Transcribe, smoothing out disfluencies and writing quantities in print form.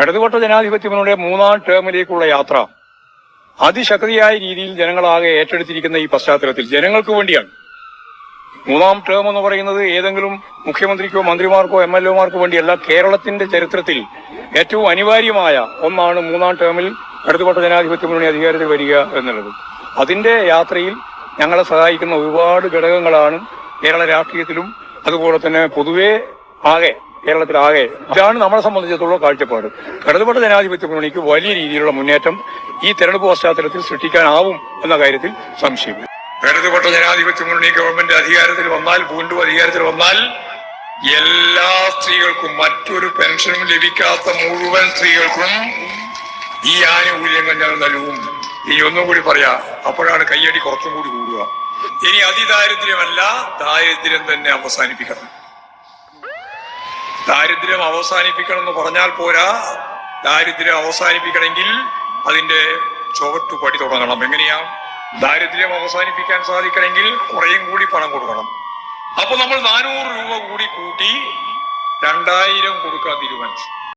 ഇടതുപക്ഷ ജനാധിപത്യ മുന്നണിയുടെ 3ാം ടേമിലേക്കുള്ള യാത്ര അതിശക്തിയായ രീതിയിൽ ജനങ്ങളാകെ ഏറ്റെടുത്തിരിക്കുന്ന ഈ പശ്ചാത്തലത്തിൽ ജനങ്ങൾക്ക് വേണ്ടിയാണ്. 3ാം ടേം എന്ന് പറയുന്നത് ഏതെങ്കിലും മുഖ്യമന്ത്രിക്കോ മന്ത്രിമാർക്കോ MLA-മാർക്കോ വേണ്ടിയല്ല. കേരളത്തിന്റെ ചരിത്രത്തിൽ ഏറ്റവും അനിവാര്യമായ ഒന്നാണ് 3ാം ടേമിൽ ഇടതുപക്ഷ ജനാധിപത്യ മുന്നണി അധികാരത്തിൽ വരിക എന്നുള്ളത്. അതിന്റെ യാത്രയിൽ ഞങ്ങളെ സഹായിക്കുന്ന ഒരുപാട് ഘടകങ്ങളാണ് കേരള രാഷ്ട്രീയത്തിലും അതുപോലെ തന്നെ പൊതുവെ കേരളത്തിലാകെ. ഇതാണ് നമ്മളെ സംബന്ധിച്ചിടത്തോളം കാഴ്ചപ്പാട്. ഇടതുപക്ഷ ജനാധിപത്യ മുന്നണിക്ക് വലിയ രീതിയിലുള്ള മുന്നേറ്റം ഈ തെരഞ്ഞെടുപ്പ് പശ്ചാത്തലത്തിൽ സൃഷ്ടിക്കാനാവും എന്ന കാര്യത്തിൽ സംശയമില്ല. ഇടതുപക്ഷ ജനാധിപത്യ മുന്നണി ഗവൺമെന്റ് വീണ്ടും അധികാരത്തിൽ വന്നാൽ എല്ലാ സ്ത്രീകൾക്കും, മറ്റൊരു പെൻഷനും ലഭിക്കാത്ത മുഴുവൻ സ്ത്രീകൾക്കും ഈ ആനുകൂല്യങ്ങൾ ഞങ്ങൾ നൽകും. ഇനി ഒന്നും കൂടി പറയാം, അപ്പോഴാണ് കയ്യടി കുറച്ചും കൂടി കൂടുക. ഇനി അതിദാരിദ്ര്യമല്ല, ദാരിദ്ര്യം തന്നെ അവസാനിപ്പിക്കണം. ദാരിദ്ര്യം അവസാനിപ്പിക്കണം എന്ന് പറഞ്ഞാൽ പോരാ, ദാരിദ്ര്യം അവസാനിപ്പിക്കണമെങ്കിൽ അതിന്റെ ചുവട്ടുപടി തുടങ്ങണം. എങ്ങനെയാ ദാരിദ്ര്യം അവസാനിപ്പിക്കാൻ സാധിക്കണമെങ്കിൽ കുറേയും കൂടി പണം കൊടുക്കണം. അപ്പൊ നമ്മൾ 400 രൂപ കൂടി കൂട്ടി 2000 കൊടുക്കാൻ തീരുമാനിച്ചു.